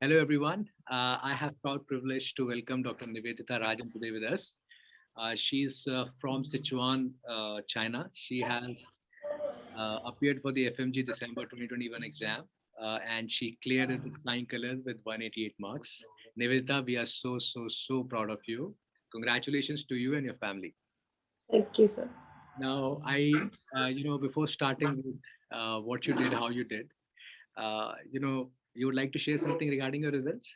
Hello, everyone. I have proud privilege to welcome Dr. Nivedita Rajan today with us. She's from Sichuan, China. She has appeared for the FMG December 2021 exam, and she cleared it with flying colors with 188 marks. Nivedita, we are so proud of you. Congratulations to you and your family. Thank you, sir. Now, before starting with what you did, how you did, you would like to share something regarding your results?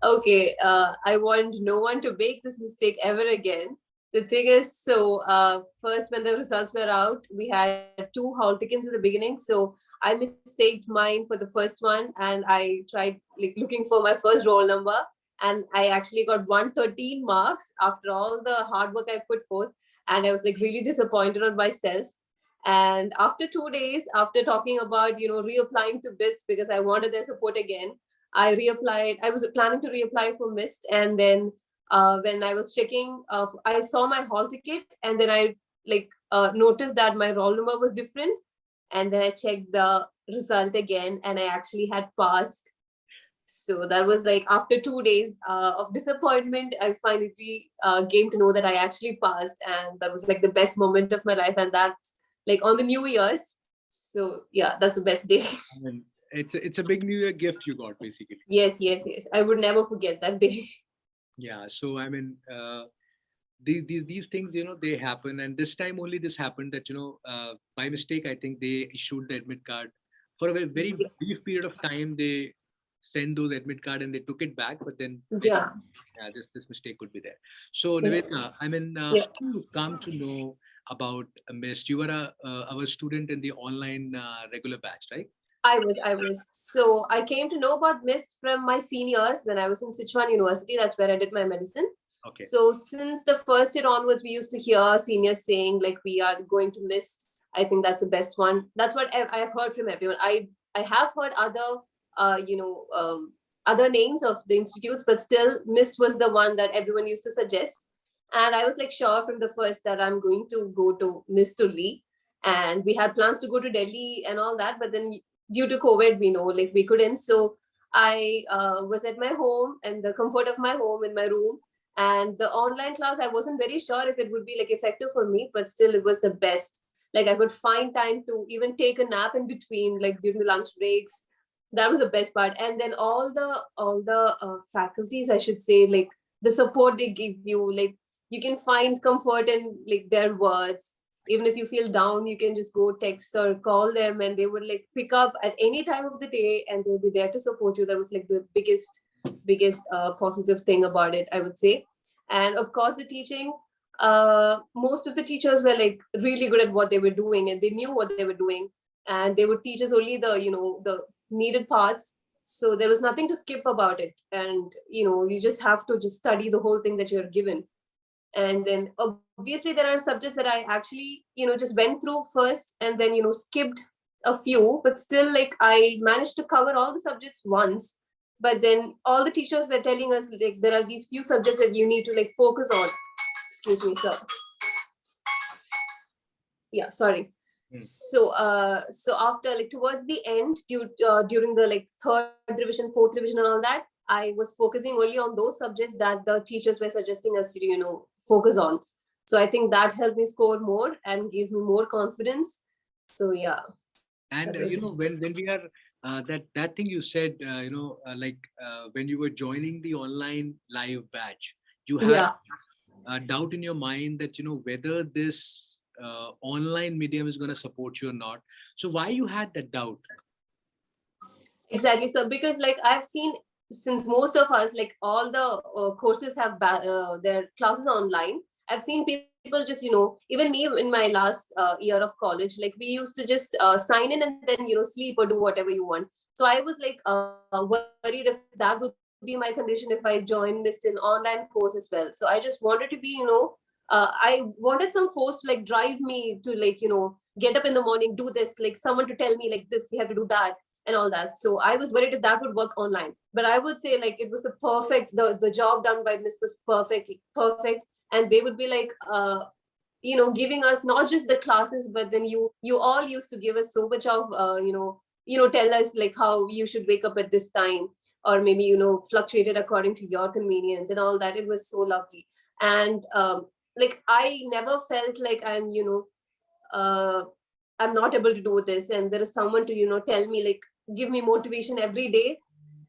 Okay, I want no one to make this mistake ever again. The thing is, first when the results were out, we had two hall tickets in the beginning. So I mistaked mine for the first one, and I tried like looking for my first roll number, and I actually got 113 marks after all the hard work I put forth, and I was like really disappointed on myself. And after 2 days, after talking about reapplying to BIST because I wanted their support again, I reapplied. I was planning to reapply for MIST, and then when I was checking, I saw my hall ticket, and then I noticed that my roll number was different, and then I checked the result again, and I actually had passed. So that was like after 2 days of disappointment, I finally came to know that I actually passed, and that was like the best moment of my life, and that's like on the New Year's. So yeah, that's the best day. I mean, it's a big New Year gift you got basically. Yes, yes, yes. I would never forget that day. Yeah. So I mean, these things, they happen, and this time only this happened that by mistake, I think they issued the admit card for a very brief period of time. They sent those admit card and they took it back, but then Yeah. yeah, this mistake could be there. So Yeah. Nivedita, I mean, Yeah. how do you come to know about MIST? You were our student in the online regular batch, right? I was. So I came to know about MIST from my seniors when I was in Sichuan University. That's where I did my medicine. Okay. So since the first year onwards, we used to hear seniors saying like we are going to MIST. I think that's the best one. That's what I've heard from everyone. I have heard other other names of the institutes, but still MIST was the one that everyone used to suggest. And I was like sure from the first that I'm going to go to MIST only. And we had plans to go to Delhi and all that, but then due to COVID, we know like we couldn't. So I was at my home and the comfort of my home in my room. And the online class, I wasn't very sure if it would be like effective for me, but still it was the best. Like I could find time to even take a nap in between, like during the lunch breaks. That was the best part. And then all the faculties, I should say, like the support they give you, like you can find comfort in like their words. Even if you feel down, you can just go text or call them, and they would like pick up at any time of the day, and they'll be there to support you. That was like the biggest positive thing about it, I would say. And of course the teaching, most of the teachers were like really good at what they were doing, and they knew what they were doing, and they would teach us only the the needed parts. So there was nothing to skip about it, and you just have to just study the whole thing that you're given. And then obviously there are subjects that I actually just went through first, and then skipped a few, but still like I managed to cover all the subjects once. But then all the teachers were telling us like there are these few subjects that you need to like focus on. Excuse me, sir. Yeah, sorry. Hmm. So after like towards the end, during the like third revision, fourth revision and all that, I was focusing only on those subjects that the teachers were suggesting us to focus on. So I think that helped me score more and gave me more confidence. So yeah, And that was when we are that thing you said, when you were joining the online live batch, you had yeah. a doubt in your mind that whether this online medium is going to support you or not. So why you had that doubt? Exactly. So because like I've seen, since most of us like all the courses have their classes online, I've seen people just even me in my last year of college, like we used to just sign in and then sleep or do whatever you want. So I was like worried if that would be my condition if I joined this in online course as well. So I just wanted to be I wanted some force to like drive me to like get up in the morning, do this, like someone to tell me like this you have to do that and all that. So I was worried if that would work online. But I would say like it was the job done by Miss was perfect. And they would be like giving us not just the classes, but then you all used to give us so much of tell us like how you should wake up at this time, or maybe fluctuated according to your convenience and all that. It was so lovely. And like I never felt like uh, I'm not able to do this, and there is someone to tell me, like, give me motivation every day.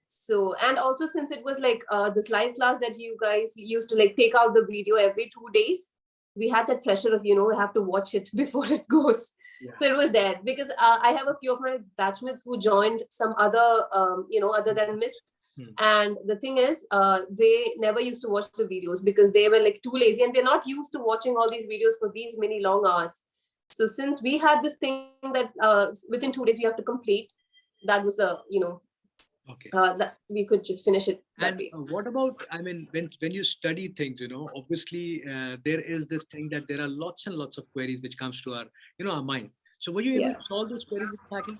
So, and also since it was like this live class that you guys used to like take out the video every 2 days, we had that pressure of we have to watch it before it goes. Yeah. So it was there because I have a few of my batchmates who joined some other other than Mist. And the thing is, they never used to watch the videos because they were like too lazy, and they're not used to watching all these videos for these many long hours. So since we had this thing that within 2 days you have to complete, that was the Okay. that we could just finish it that And way. what about, I mean, when you study things, obviously there is this thing that there are lots and lots of queries which comes to our, our mind. So were you able Yeah. to solve those queries with hacking?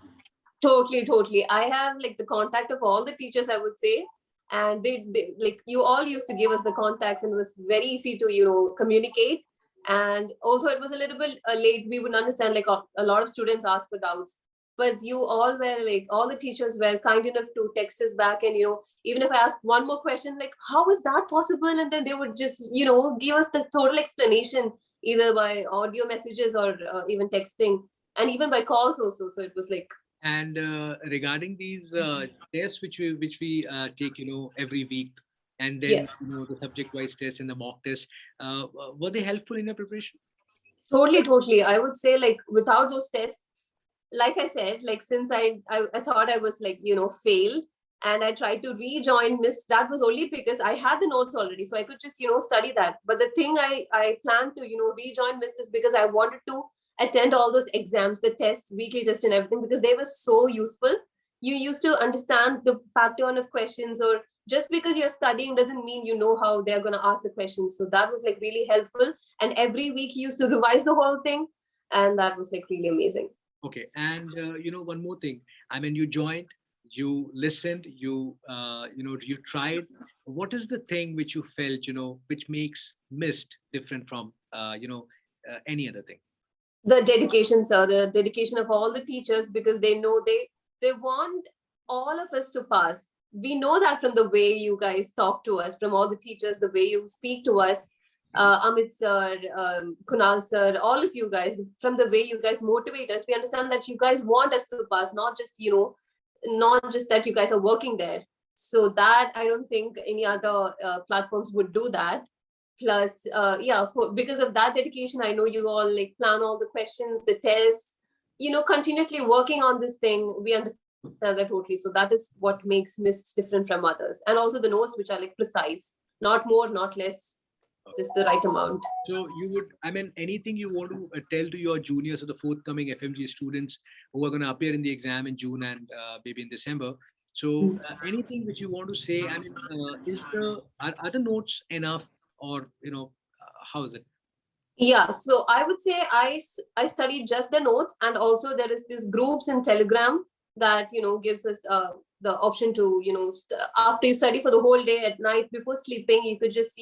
Totally. I have like the contact of all the teachers, I would say. And they like you all used to give us the contacts, and it was very easy to communicate. And although it was a little bit late, we would understand like a lot of students ask for doubts, but you all were like, all the teachers were kind enough to text us back. And even if I asked one more question, like, how is that possible, and then they would just give us the total explanation, either by audio messages or even texting, and even by calls also. So it was like, And regarding these tests which we take, every week, and then yes, the subject-wise tests and the mock tests, were they helpful in your preparation? totally. I would say like without those tests, like I said, like since I thought I was like failed, and I tried to rejoin Miss, that was only because I had the notes already, so I could just study that. But the thing I planned to rejoin Miss is because I wanted to attend all those exams, the tests, weekly test, and everything, because they were so useful. You used to understand the pattern of questions, or just because you're studying doesn't mean you know how they're going to ask the questions. So that was like really helpful, and every week you used to revise the whole thing, and that was like really amazing. Okay, and one more thing. I mean, you joined, you listened, you tried. What is the thing which you felt, which makes Mist different from, any other thing? The dedication, sir, the dedication of all the teachers, because they know they want all of us to pass. We know that from the way you guys talk to us, from all the teachers, the way you speak to us, Amit sir, Kunal sir, all of you guys, from the way you guys motivate us, we understand that you guys want us to pass, not just not just that you guys are working there. So that I don't think any other platforms would do that. Plus yeah, because of that dedication, I know you all like plan all the questions, the tests, continuously working on this thing. We understand that totally. So that is what makes Mist different from others. And also the notes, which are like precise, not more, not less, just the right amount. So you would, I mean, anything you want to tell to your juniors or the forthcoming FMG students who are going to appear in the exam in June and maybe in December. So anything which you want to say, I mean, are the notes enough, or how is it? Yeah, so I would say I studied just the notes, and also there is this groups in Telegram that gives us the option to after you study for the whole day, at night before sleeping, you could just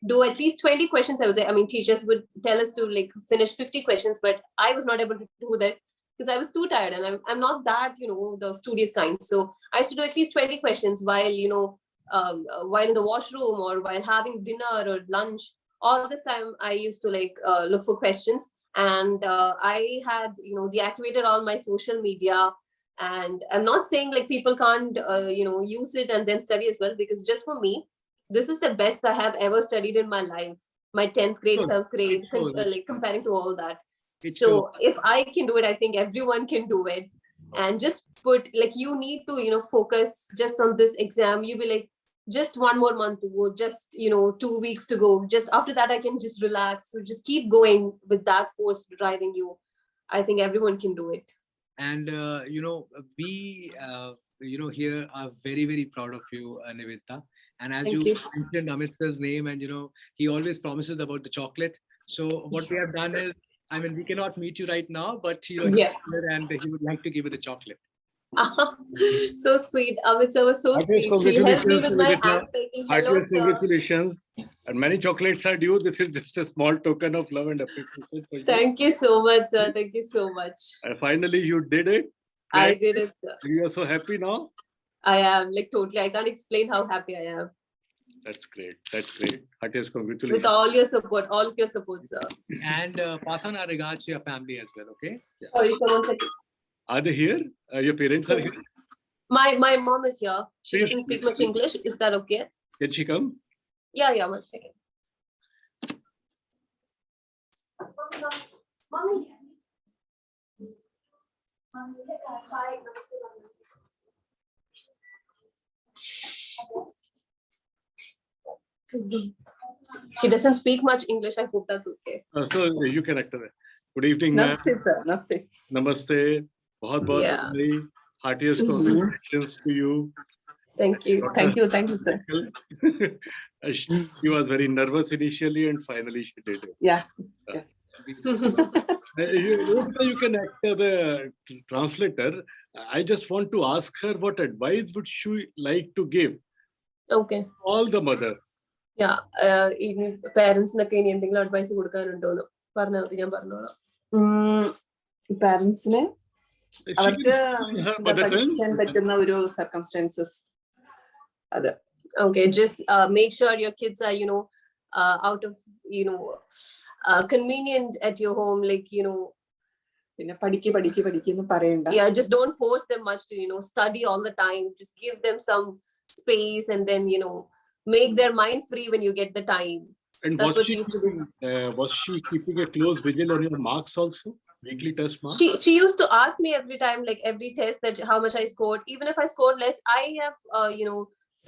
do at least 20 questions, I would say. I mean, teachers would tell us to like finish 50 questions, but I was not able to do that because I was too tired, and I'm not that the studious kind. So I used to do at least 20 questions while in the washroom, or while having dinner or lunch. All this time I used to like look for questions. And I had deactivated all my social media. And I'm not saying like people can't use it and then study as well, because just for me, this is the best I have ever studied in my life. My 10th grade, Sure. 12th grade, It shows. like comparing to all that. It shows. So if I can do it, I think everyone can do it. And just put like, you need to focus just on this exam. You be like, just one more month to go, just 2 weeks to go, just after that I can just relax. So just keep going with that force driving you. I think everyone can do it. And we here are very, very proud of you, Nivedita. And as Thank you you. mentioned Amit sir's name, and he always promises about the chocolate. So what we have done is, I mean, we cannot meet you right now, but he's Yeah. here and he would like to give you the chocolate. So sweet. Amit sir was so sweet. He helped me with my answer. Hello, sir. Congratulations. And many chocolates are due. This is just a small token of love and appreciation for you. Thank you so much, sir. Thank you so much. And finally, you did it. I did it. You are so happy now? I am like totally. I can't explain how happy I am That's great. That's great. Heartiest with congratulations. all your support, all of your support, sir. And pass on our regards to your family as well, okay? Sorry, someone said Are they here? Your parents are here? my mom is here. She Please, doesn't speak please, much please. English. Is that okay? Can she come? Yeah, 1 second. Mommy. Hi. She doesn't speak much English. I hope that's okay. So you can act. Good evening, ma'am. Namaste, sir. Namaste. Namaste. बहुत बहुत Yeah. बधाई. Heartiest Mhm. congratulations to you. Thank you. Thank you, sir. She was very nervous initially and finally she did it. Yeah. You can act as a translator. I just want to ask her what advice would she like to give Okay. all the mothers? Yeah. ഇനി പേരൻസിനൊക്കെ ഇനി എന്തെങ്കിലും advice കൊടുക്കാനുണ്ടോന്ന് പറഞ്ഞാൽ മതി, ഞാൻ പറഞ്ഞോളാം. പാരന്റ്സിന് She അവർക്ക് can- her mother tongue. പഠിക്കാൻ പറ്റുന്ന ഒരു സർക്കംസ്റ്റാൻസസ് അത് Okay, just make sure your kids are, out of, convenient at your home. Like, പിന്നെ പഠിക്കുന്നു പറയണ്ട. yeah, just don't force them much to, study all the time. Just give them some space and then, make their mind free when you get the time. And That's what she used to do. was she keeping a close vigil on your marks also? Weekly test marks? She used to ask me every time, like every test, that how much I scored. Even if I scored less, I have,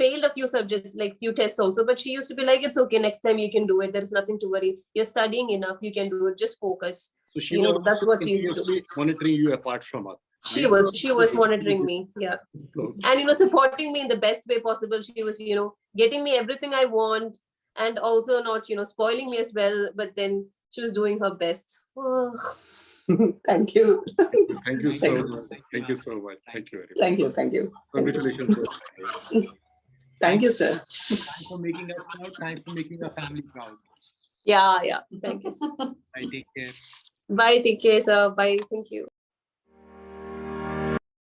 failed a few subjects, like few tests also. But she used to be like, it's okay, next time you can do it. There is nothing to worry. You're studying enough. You can do it. Just focus. So she You was know, that's also what she used to do. continuously monitoring you apart from us. She was monitoring me. Yeah. And, supporting me in the best way possible. She was, getting me everything I want and also not, spoiling me as well. But then she was doing her best. Thank you. Thank you so Thank you. much. Thank you so much. Thank you very much. Thank you. Congratulations. Thank you, sir. Thanks for making us proud. Thanks for making our family proud. Yeah. Thank you. I take care. Bye. Take care, sir. Bye. Thank you.